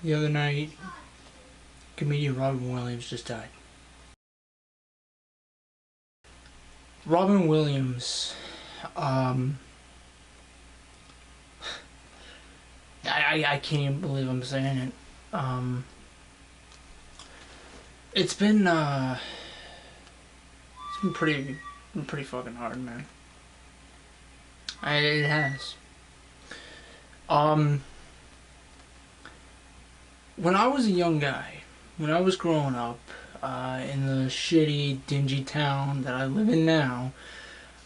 The other night, comedian Robin Williams just died. Robin Williams, I can't even believe I'm saying it. It's been pretty fucking hard, man. It has. When I was a young guy, when I was growing up, in the shitty, dingy town that I live in now,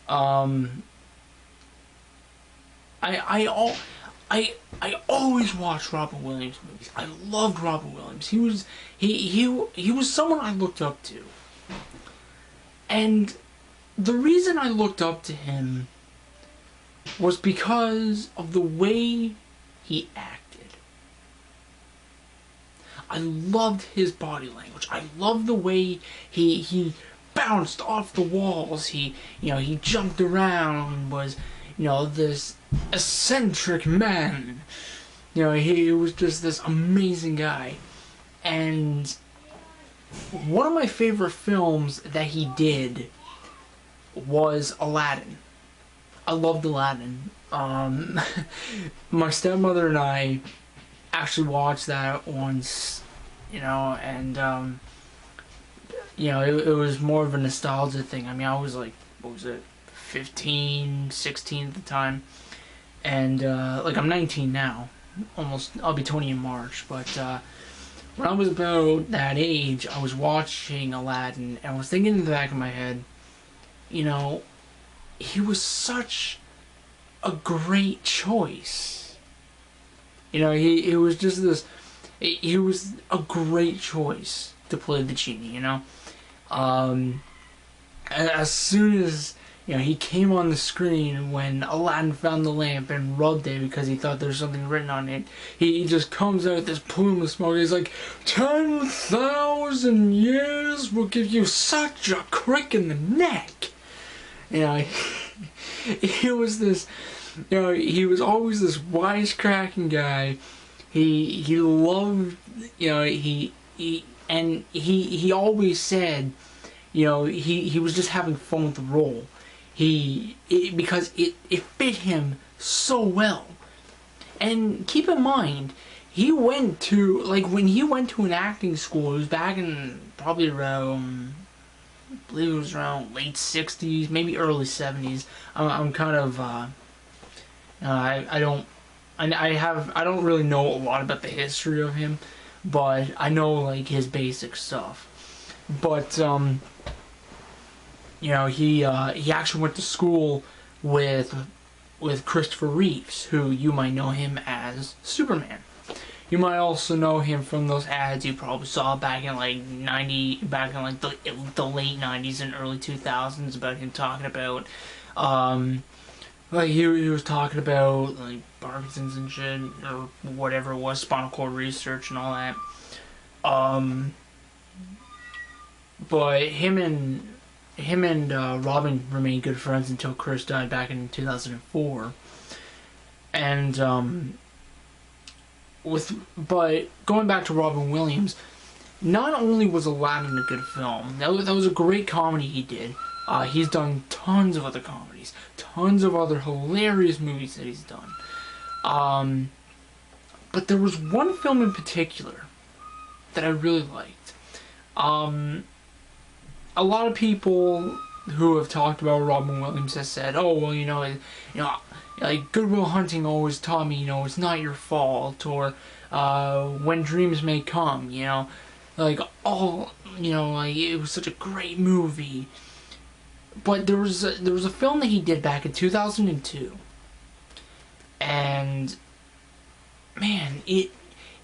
I always watched Robin Williams movies. I loved Robin Williams. He was someone I looked up to. And the reason I looked up to him was because of the way he acted. I loved his body language. I loved the way he bounced off the walls. He jumped around, was, this eccentric man. He was just this amazing guy. And one of my favorite films that he did was Aladdin. I loved Aladdin. My stepmother and I actually watched that once, and it was more of a nostalgia thing. I mean, I was like, what was it, 15, 16 at the time, and I'm 19 now, almost. I'll be 20 in March, but when I was about that age, I was watching Aladdin, and I was thinking in the back of my head, he was such a great choice. He was just this. He was a great choice to play the genie. As soon as he came on the screen, when Aladdin found the lamp and rubbed it because he thought there was something written on it, he just comes out with this plume of smoke. He's like, 10,000 years will give you such a crick in the neck. He was this. He was always this wisecracking guy. He loved, he always said, he was just having fun with the role. Because it fit him so well. And keep in mind, he went to, when he went to an acting school, it was back in probably around, I believe it was around late 60s, maybe early 70s. I'm kind of, I don't really know a lot about the history of him, but I know his basic stuff. But he actually went to school with Christopher Reeves, who you might know him as Superman. You might also know him from those ads you probably saw back in the late 90s and early 2000s about him talking about he was talking about Parkinson's and shit, or whatever it was, spinal cord research and all that. But him and Robin remained good friends until Chris died back in 2004. And but going back to Robin Williams, not only was Aladdin a good film, that was a great comedy he did. He's done tons of other comedies, tons of other hilarious movies that he's done. But there was one film in particular that I really liked. A lot of people who have talked about Robin Williams have said, "Oh, well, Good Will Hunting always taught me, it's not your fault," or When Dreams May Come, it was such a great movie. But there was a film that he did back in 2002, and man, it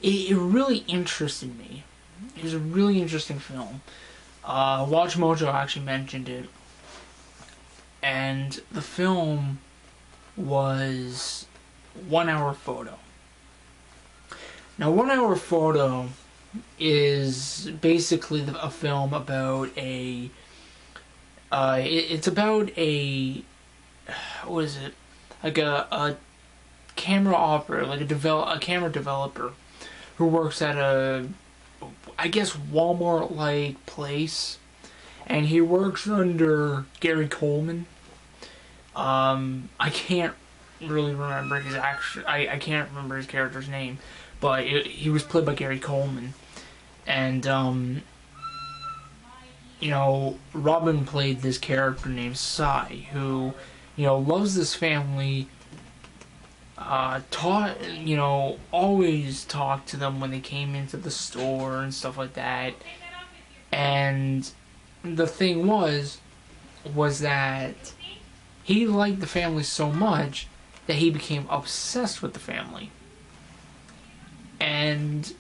really interested me. It was a really interesting film. Watch Mojo actually mentioned it, and the film was 1 Hour Photo. Now, 1 Hour Photo is basically a film about it's about what is it? A camera operator, a camera developer who works at a, I guess, Walmart-like place, and he works under Gary Coleman. I can't really remember his I can't remember his character's name, but he was played by Gary Coleman, and you know, Robin played this character named Cy, who, you know, loves this family. Always talked to them when they came into the store and stuff like that. And the thing was that he liked the family so much that he became obsessed with the family. And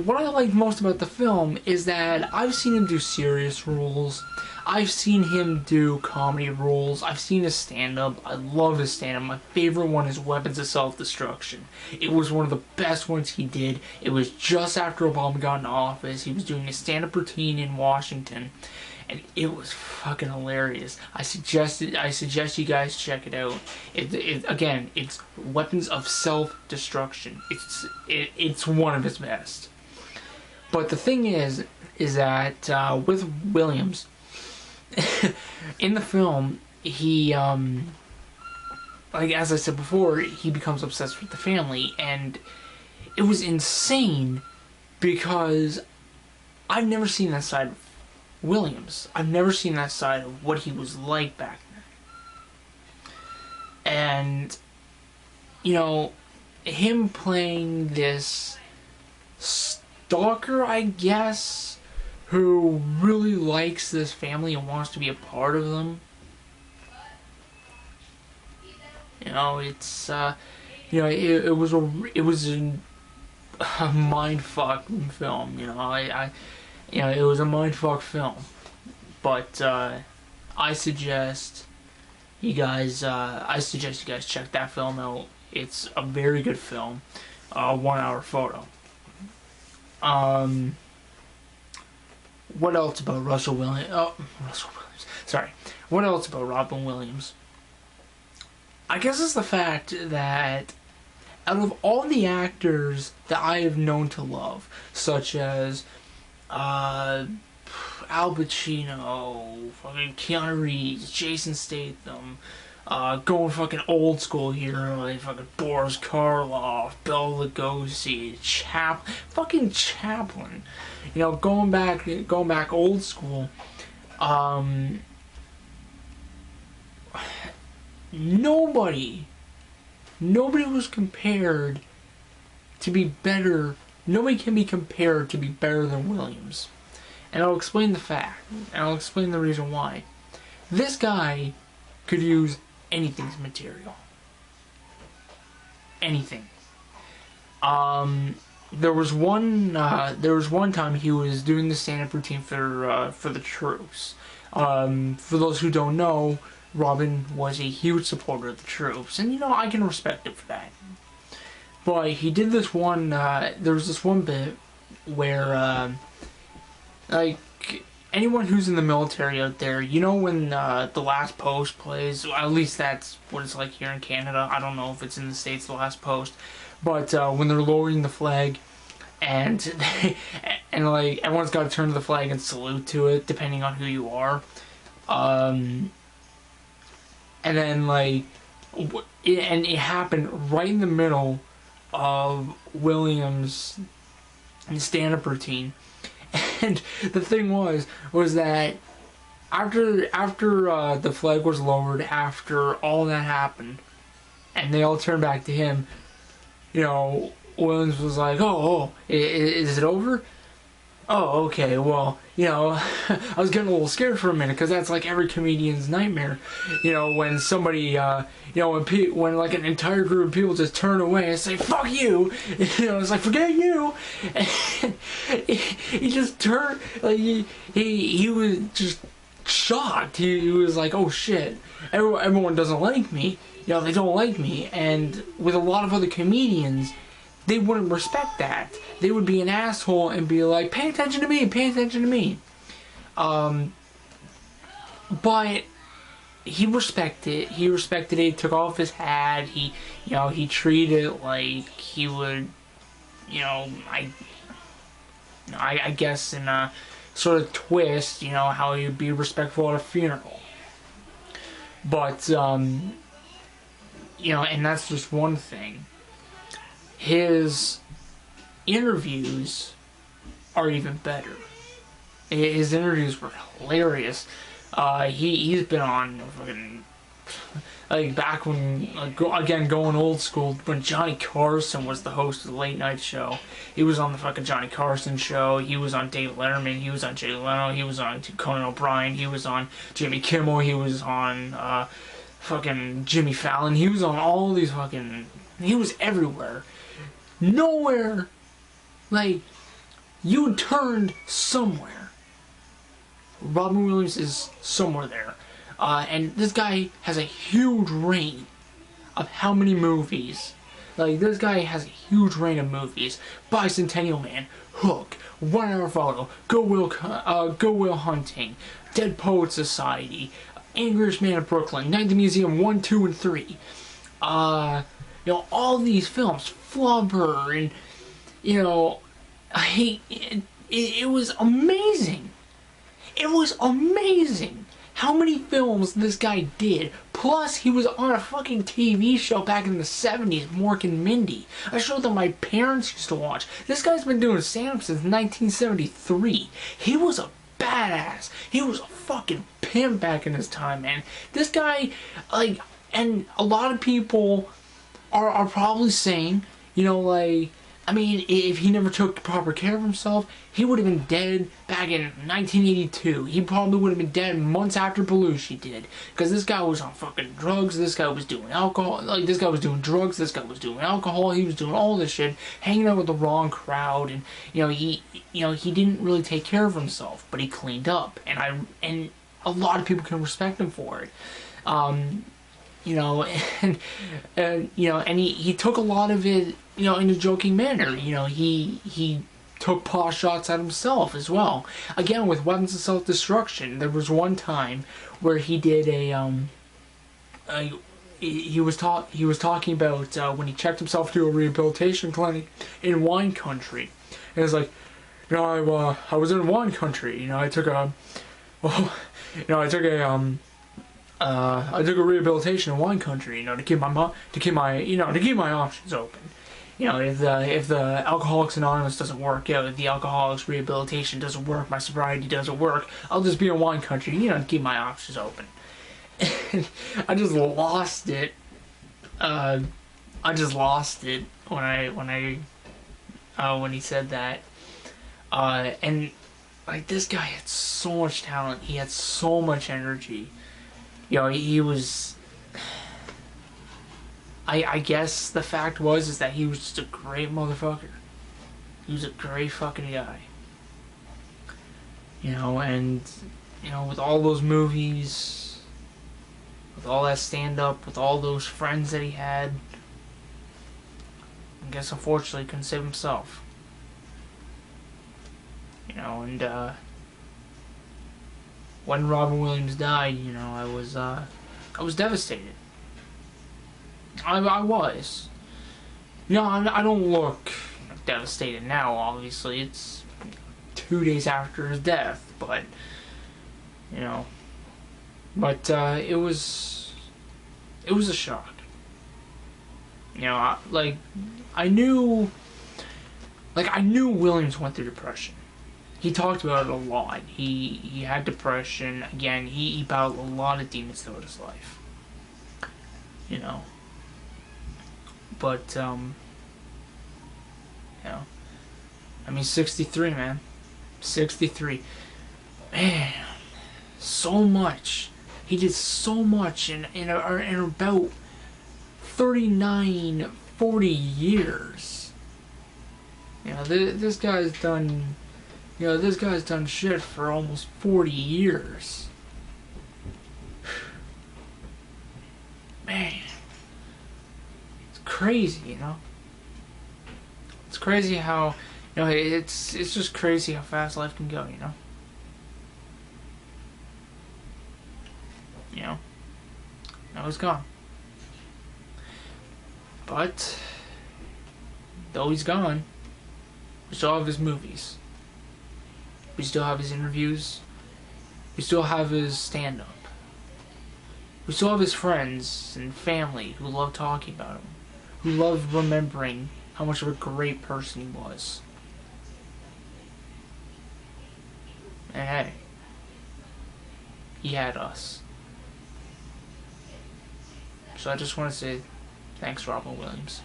what I like most about the film is that I've seen him do serious roles. I've seen him do comedy roles. I've seen his stand-up. I love his stand-up. My favorite one is Weapons of Self-Destruction. It was one of the best ones he did. It was just after Obama got in office. He was doing a stand-up routine in Washington, and it was fucking hilarious. I suggest you guys check it out. Again, it's Weapons of Self-Destruction. It's one of his best. But the thing is that with Williams, in the film, he like as I said before, he becomes obsessed with the family, and it was insane because I've never seen that side of Williams. I've never seen that side of what he was like back then. And, you know, him playing this stalker, I guess, who really likes this family and wants to be a part of them. You know, it's, it was a mindfuck film, you know, it was a mindfuck film. But, I suggest you guys check that film out. It's a very good film. 1 hour photo. What else about Russell Williams? Oh, Russell Williams. Sorry. What else about Robin Williams? I guess it's the fact that out of all the actors that I have known to love, such as Al Pacino, fucking Keanu Reeves, Jason Statham, going fucking old school here, like fucking Boris Karloff, Bela Lugosi, fucking Chaplin. You know, going back old school. Nobody was compared to be better. Nobody can be compared to be better than Williams. And I'll explain the fact. And I'll explain the reason why. This guy could use anything's material. Anything. There was one time he was doing the stand-up routine for the troops. For those who don't know, Robin was a huge supporter of the troops, and you know, I can respect it for that. But he did this one. There was this one bit where, like, anyone who's in the military out there, you know, when The Last Post plays, at least that's what it's like here in Canada. I don't know if it's in the States, The Last Post, but when they're lowering the flag, and like everyone's got to turn to the flag and salute to it, depending on who you are. And then like, and it happened right in the middle of Williams' stand-up routine. And the thing was that after the flag was lowered, after all that happened, and they all turned back to him, you know, Williams was like, oh, is it over? Oh, okay, well, you know, I was getting a little scared for a minute, because that's like every comedian's nightmare, you know, when somebody, you know, when like an entire group of people just turn away and say, fuck you, you know, it's like, forget you, and he just turned, like, he was just shocked. He was like, oh shit, everyone doesn't like me, you know, they don't like me. And with a lot of other comedians, they wouldn't respect that. They would be an asshole and be like, pay attention to me, pay attention to me. But he respected it. He took off his hat. He treated it like he would, I guess in a sort of twist, how he would be respectful at a funeral. But and that's just one thing. His interviews are even better. His interviews were hilarious. He's been on fucking, like, back when, again, going old school, when Johnny Carson was the host of the late night show. He was on the fucking Johnny Carson show. He was on David Letterman. He was on Jay Leno. He was on Conan O'Brien. He was on Jimmy Kimmel. He was on fucking Jimmy Fallon. He was on all these fucking, he was everywhere. Nowhere, like, you turned somewhere, Robin Williams is somewhere there. And this guy has a huge reign of how many movies. Like, this guy has a huge reign of movies. Bicentennial Man, Hook, 1 Hour Photo, Go Will Hunting, Dead Poets Society, Angriest Man of Brooklyn, Night at the Museum 1, 2, and 3. All these films, Flubber, and, it was amazing. It was amazing how many films this guy did. Plus, he was on a fucking TV show back in the 70s, Mork and Mindy. A show that my parents used to watch. This guy's been doing stand-up since 1973. He was a badass. He was a fucking pimp back in his time, man. This guy, like, and a lot of people are probably saying, if he never took proper care of himself, he would have been dead back in 1982. He probably would have been dead months after Belushi did. Because this guy was on fucking drugs, this guy was doing alcohol, this guy was doing drugs, this guy was doing alcohol, he was doing all this shit, hanging out with the wrong crowd, and, he didn't really take care of himself, but he cleaned up, and a lot of people can respect him for it. And he took a lot of it, in a joking manner. He took pot shots at himself as well. Again, with weapons of self-destruction, there was one time where he did he was talking about when he checked himself to a rehabilitation clinic in wine country. And it was like, I was in wine country. I took a rehabilitation in wine country, to keep my options open. If the Alcoholics Anonymous doesn't work, if the Alcoholics Rehabilitation doesn't work, my sobriety doesn't work, I'll just be in wine country, to keep my options open. And I just lost it. When he said that. And like, this guy had so much talent. He had so much energy. He was... I guess the fact is that he was just a great motherfucker. He was a great fucking guy. And, with all those movies, with all that stand-up, with all those friends that he had, I guess unfortunately he couldn't save himself. And, when Robin Williams died, I was devastated. I was. I don't look devastated now, obviously. It's 2 days after his death, but, it was a shock. I knew Williams went through depression. He talked about it a lot. He had depression. Again, he battled a lot of demons throughout his life. But, 63, man. 63. Man, so much. He did so much in about 39, 40 years. This guy's done... this guy's done shit for almost 40 years. Man. It's crazy, It's crazy how, it's just crazy how fast life can go, Now he's gone. But though he's gone, we still have his movies. We still have his interviews. We still have his stand-up. We still have his friends and family who love talking about him, who love remembering how much of a great person he was. And hey, he had us. So I just want to say thanks, Robin Williams.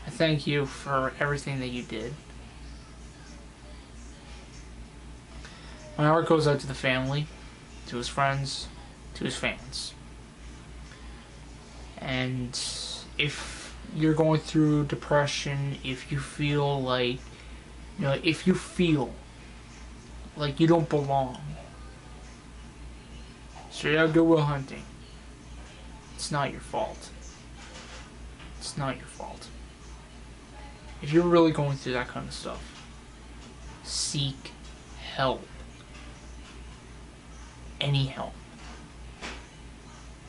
I thank you for everything that you did. My heart goes out to the family, to his friends, to his fans. And if you're going through depression, if you feel like, if you feel like you don't belong, straight out Good Will Hunting. It's not your fault. It's not your fault. If you're really going through that kind of stuff, seek help. Any help.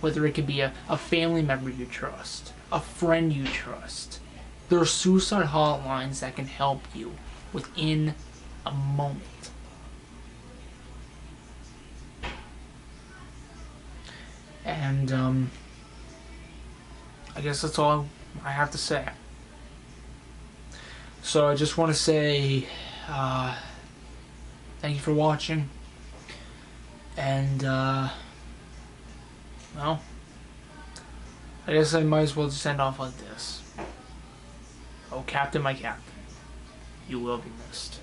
Whether it could be a family member you trust, a friend you trust. There are suicide hotlines that can help you within a moment. And I guess that's all I have to say. So I just want to say thank you for watching. And well, I guess I might as well just end off like this. Oh, Captain, my Captain, you will be missed.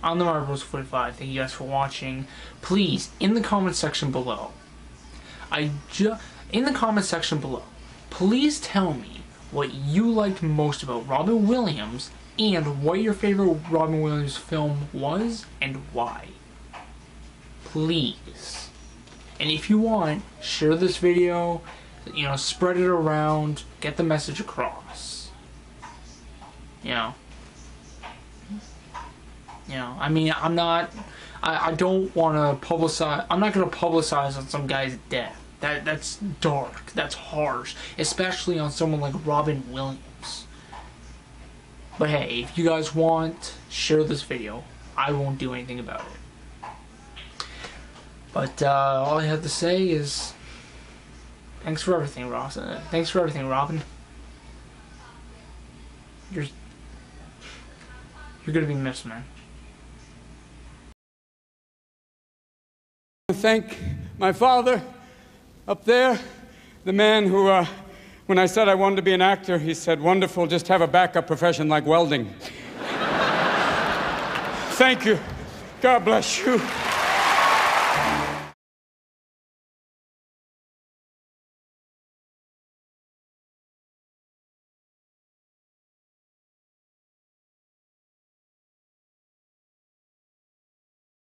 I'm the Marbles 45. Thank you guys for watching. Please, in the comment section below, please tell me what you liked most about Robin Williams and what your favorite Robin Williams film was and why. Please. And if you want, share this video, spread it around, get the message across. I mean, I don't want to publicize, I'm not going to publicize on some guy's death. That's dark, that's harsh, especially on someone like Robin Williams. But hey, if you guys want, share this video. I won't do anything about it. But all I have to say is, thanks for everything, Ross. Thanks for everything, Robin. You're gonna be missed, man. I thank my father up there, the man who, when I said I wanted to be an actor, he said, "Wonderful, just have a backup profession like welding." Thank you. God bless you.